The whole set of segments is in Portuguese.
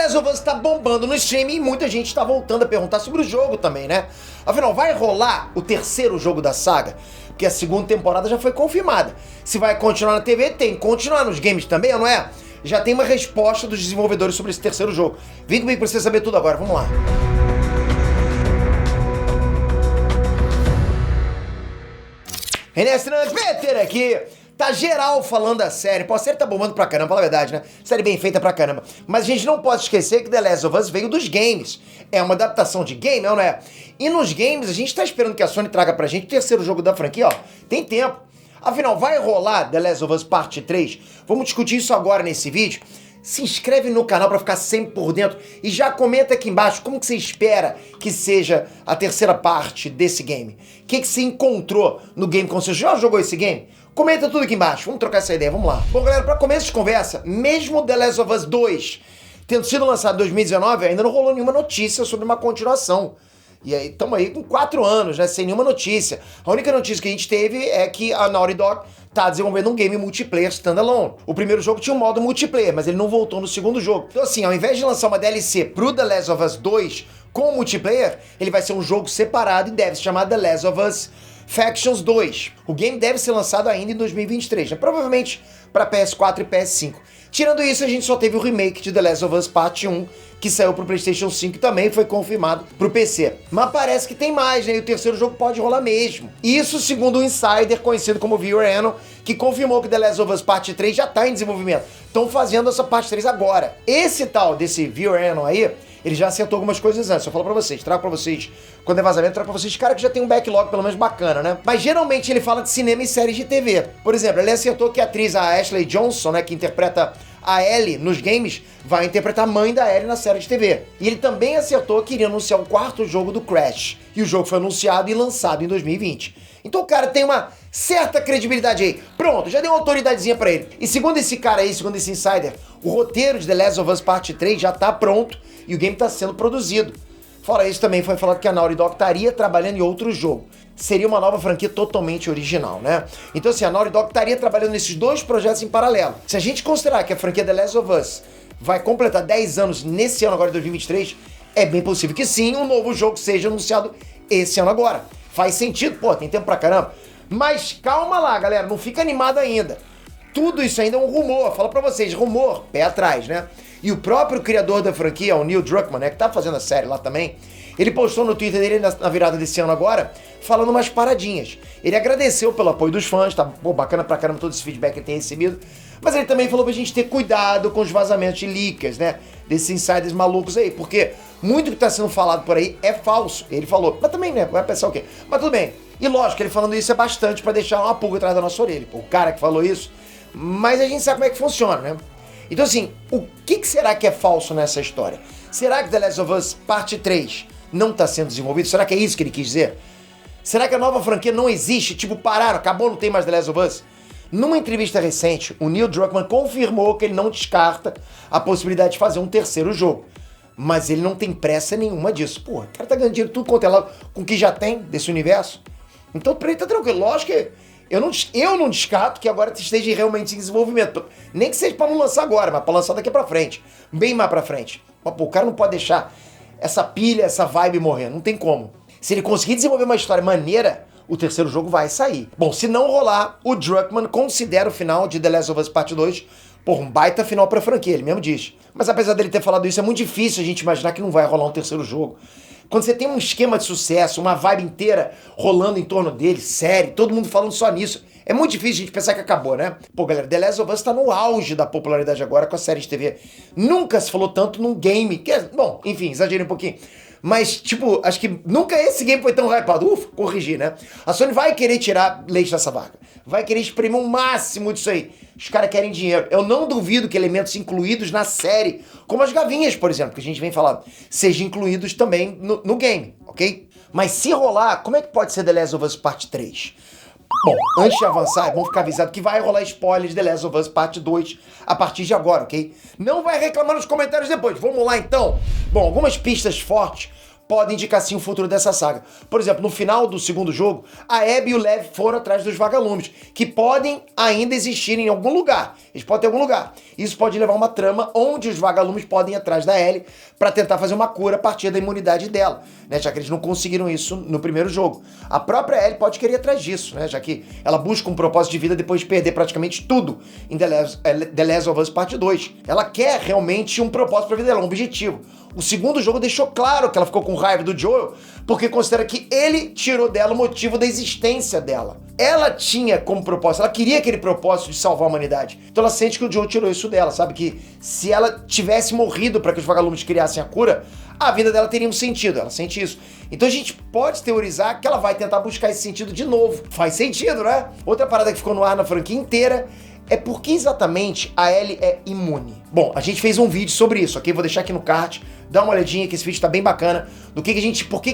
Last of Us tá bombando no streaming e muita gente tá voltando a perguntar sobre o jogo também, né? Afinal, vai rolar o terceiro jogo da saga? Porque a segunda temporada já foi confirmada. Se vai continuar na TV, tem que continuar nos games também, não é? Já tem uma resposta dos desenvolvedores sobre esse terceiro jogo. Vem comigo pra você saber tudo agora, vamos lá. René Peter aqui. Tá geral falando da série. Pô, a série tá bombando pra caramba, fala a verdade, né? Série bem feita pra caramba. Mas a gente não pode esquecer que The Last of Us veio dos games. É uma adaptação de game, não é? E nos games, a gente tá esperando que a Sony traga pra gente o terceiro jogo da franquia, ó. Tem tempo. Afinal, vai rolar The Last of Us Parte 3? Vamos discutir isso agora nesse vídeo. Se inscreve no canal pra ficar sempre por dentro e já comenta aqui embaixo como que você espera que seja a terceira parte desse game. O que você encontrou no game quando você já jogou esse game? Comenta tudo aqui embaixo, vamos trocar essa ideia, vamos lá. Bom, galera, pra começo de conversa, mesmo The Last of Us 2 tendo sido lançado em 2019, ainda não rolou nenhuma notícia sobre uma continuação. E aí, estamos aí com 4 anos, né, sem nenhuma notícia. A única notícia que a gente teve é que a Naughty Dog tá desenvolvendo um game multiplayer standalone. O primeiro jogo tinha um modo multiplayer, mas ele não voltou no segundo jogo. Então assim, ao invés de lançar uma DLC pro The Last of Us 2 com multiplayer, ele vai ser um jogo separado e deve se chamar The Last of Us Factions 2. O game deve ser lançado ainda em 2023, né? Provavelmente para PS4 e PS5. Tirando isso, a gente só teve o remake de The Last of Us Parte 1, que saiu pro PlayStation 5 e também foi confirmado pro PC. Mas parece que tem mais, né? E o terceiro jogo pode rolar mesmo. Isso segundo um insider conhecido como Viewer Anon, que confirmou que The Last of Us Parte 3 já tá em desenvolvimento. Estão fazendo essa parte 3 agora. Esse tal desse Viewer Anon aí, ele já acertou algumas coisas antes. Eu falo pra vocês, trago pra vocês, quando é vazamento, trago pra vocês, cara que já tem um backlog pelo menos bacana, né? Mas geralmente ele fala de cinema e séries de TV. Por exemplo, ele acertou que a atriz, a Ashley Johnson, né, que interpreta a Ellie nos games, vai interpretar a mãe da Ellie na série de TV. E ele também acertou que iria anunciar o quarto jogo do Crash. E o jogo foi anunciado e lançado em 2020. Então o cara tem uma certa credibilidade aí. Pronto, já deu uma autoridadezinha pra ele. E segundo esse cara aí, segundo esse insider, o roteiro de The Last of Us Parte 3 já tá pronto e o game tá sendo produzido. Fora isso, também foi falado que a Naughty Dog estaria trabalhando em outro jogo. Seria uma nova franquia totalmente original, né? Então assim, a Naughty Dog estaria trabalhando nesses dois projetos em paralelo. Se a gente considerar que a franquia The Last of Us vai completar 10 anos nesse ano agora de 2023, é bem possível que sim, um novo jogo seja anunciado esse ano agora. Faz sentido, pô, tem tempo pra caramba. Mas calma lá, galera, não fica animado ainda. Tudo isso ainda é um rumor, falo pra vocês, rumor, pé atrás, né? E o próprio criador da franquia, o Neil Druckmann, né, que tá fazendo a série lá também, ele postou no Twitter dele na virada desse ano agora, falando umas paradinhas. Ele agradeceu pelo apoio dos fãs, tá pô, bacana pra caramba todo esse feedback que ele tem recebido, mas ele também falou pra gente ter cuidado com os vazamentos de leakers, né, desses insiders malucos aí, porque muito que tá sendo falado por aí é falso, ele falou. Mas também, né, vai pensar o quê? Mas tudo bem. E lógico, ele falando isso é bastante pra deixar uma pulga atrás da nossa orelha. Pô, o cara que falou isso, mas a gente sabe como é que funciona, né? Então assim, o que será que é falso nessa história? Será que The Last of Us Parte 3 não está sendo desenvolvido? Será que é isso que ele quis dizer? Será que a nova franquia não existe? Tipo, pararam, acabou, não tem mais The Last of Us? Numa entrevista recente, o Neil Druckmann confirmou que ele não descarta a possibilidade de fazer um terceiro jogo. Mas ele não tem pressa nenhuma disso. Pô, o cara tá ganhando dinheiro tudo quanto é lado com o que já tem desse universo. Então pra ele tá tranquilo. Lógico que eu não descarto que agora esteja realmente em desenvolvimento. Nem que seja pra não lançar agora, mas pra lançar daqui pra frente. Bem mais pra frente. Mas pô, o cara não pode deixar essa pilha, essa vibe morrer. Não tem como. Se ele conseguir desenvolver uma história maneira, o terceiro jogo vai sair. Bom, se não rolar, o Druckmann considera o final de The Last of Us Part 2 um baita final pra franquia, ele mesmo diz. Mas apesar dele ter falado isso, é muito difícil a gente imaginar que não vai rolar um terceiro jogo. Quando você tem um esquema de sucesso, uma vibe inteira rolando em torno dele, série, todo mundo falando só nisso, é muito difícil a gente pensar que acabou, né? Pô, galera, The Last of Us tá no auge da popularidade agora com a série de TV. Nunca se falou tanto num game, que é, bom, enfim, exagerei um pouquinho. Mas, tipo, acho que nunca esse game foi tão hypado. Ufa, corrigi, né? A Sony vai querer tirar leite dessa vaca. Vai querer espremer o máximo disso aí. Os caras querem dinheiro. Eu não duvido que elementos incluídos na série, como as gavinhas, por exemplo, que a gente vem falando, sejam incluídos também no game, ok? Mas se rolar, como é que pode ser The Last of Us Parte 3? Bom, antes de avançar, é bom ficar avisado que vai rolar spoilers de The Last of Us Parte 2 a partir de agora, ok? Não vai reclamar nos comentários depois. Vamos lá, então. Bom, algumas pistas fortes podem indicar sim o futuro dessa saga. Por exemplo, no final do segundo jogo, a Abby e o Lev foram atrás dos vagalumes, que podem ainda existir em algum lugar. Eles podem ter algum lugar. Isso pode levar a uma trama onde os vagalumes podem ir atrás da Ellie para tentar fazer uma cura a partir da imunidade dela, né? Já que eles não conseguiram isso no primeiro jogo. A própria Ellie pode querer ir atrás disso, né? Já que ela busca um propósito de vida depois de perder praticamente tudo em The Last of Us Parte 2. Ela quer realmente um propósito para a vida dela, um objetivo. O segundo jogo deixou claro que ela ficou com raiva do Joel porque considera que ele tirou dela o motivo da existência dela. Ela tinha como propósito, ela queria aquele propósito de salvar a humanidade. Então ela sente que o Joel tirou isso dela, sabe? Que se ela tivesse morrido para que os vagalumes criassem a cura, a vida dela teria um sentido, ela sente isso. Então a gente pode teorizar que ela vai tentar buscar esse sentido de novo. Faz sentido, né? Outra parada que ficou no ar na franquia inteira é por que exatamente a Ellie é imune. Bom, a gente fez um vídeo sobre isso, ok? Vou deixar aqui no card, dá uma olhadinha que esse vídeo tá bem bacana, por que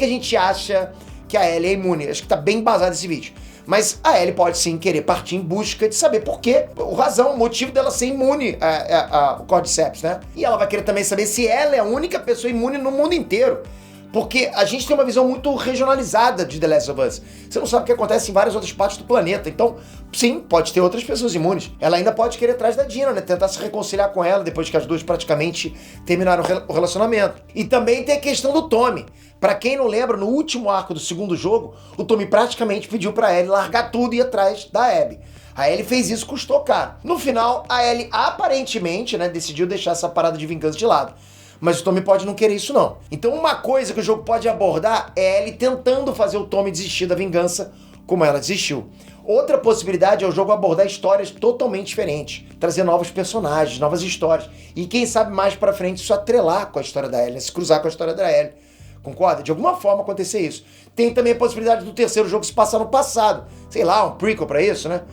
a gente acha que a Ellie é imune. Acho que tá bem embasado esse vídeo. Mas a Ellie pode sim querer partir em busca de saber por quê, o motivo dela ser imune ao Cordyceps, né? E ela vai querer também saber se ela é a única pessoa imune no mundo inteiro. Porque a gente tem uma visão muito regionalizada de The Last of Us. Você não sabe o que acontece em várias outras partes do planeta. Então, sim, pode ter outras pessoas imunes. Ela ainda pode querer atrás da Dina, né? Tentar se reconciliar com ela depois que as duas praticamente terminaram o relacionamento. E também tem a questão do Tommy. Pra quem não lembra, no último arco do segundo jogo, o Tommy praticamente pediu pra Ellie largar tudo e ir atrás da Abby. A Ellie fez isso, custou caro. No final, a Ellie aparentemente, né, decidiu deixar essa parada de vingança de lado. Mas o Tommy pode não querer isso não. Então uma coisa que o jogo pode abordar é ele tentando fazer o Tommy desistir da vingança como ela desistiu. Outra possibilidade é o jogo abordar histórias totalmente diferentes, trazer novos personagens, novas histórias. E quem sabe mais pra frente isso atrelar com a história da Ellie, né? Se cruzar com a história da Ellie. Concorda? De alguma forma acontecer isso. Tem também a possibilidade do terceiro jogo se passar no passado. Sei lá, um prequel pra isso, né?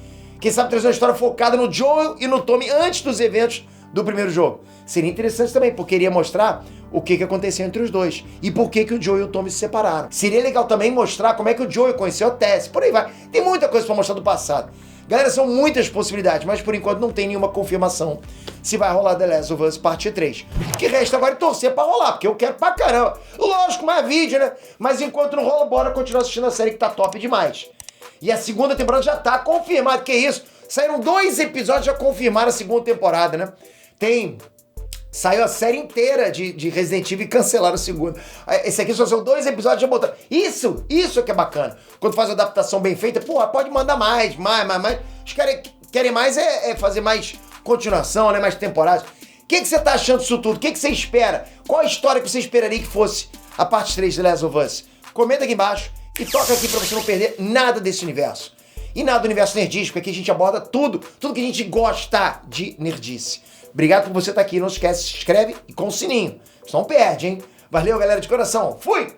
Quem sabe trazer uma história focada no Joel e no Tommy antes dos eventos do primeiro jogo. Seria interessante também, porque iria mostrar o que aconteceu entre os dois e por que o Joel e o Tommy se separaram. Seria legal também mostrar como é que o Joel conheceu a Tess, por aí vai. Tem muita coisa pra mostrar do passado. Galera, são muitas possibilidades, mas por enquanto não tem nenhuma confirmação se vai rolar The Last of Us Parte 3. O que resta agora é torcer pra rolar, porque eu quero pra caramba. Lógico, mais vídeo, né? Mas enquanto não rola, bora continuar assistindo a série que tá top demais. E a segunda temporada já tá confirmada, que isso? Saíram 2 episódios, já confirmaram a segunda temporada, né? Saiu a série inteira de Resident Evil e cancelaram a segunda. Esse aqui só são 2 episódios, já botaram. Isso é que é bacana. Quando faz uma adaptação bem feita, pô, pode mandar mais. Os caras querem mais é fazer mais continuação, né? Mais temporadas. O que você tá achando disso tudo? O que você espera? Qual a história que você esperaria que fosse a parte 3 de The Last of Us? Comenta aqui embaixo e toca aqui pra você não perder nada desse universo. E nada do universo nerdístico, aqui a gente aborda tudo que a gente gosta de nerdice. Obrigado por você estar aqui, não esquece, se inscreve e com o sininho. Senão perde, hein? Valeu, galera, de coração. Fui!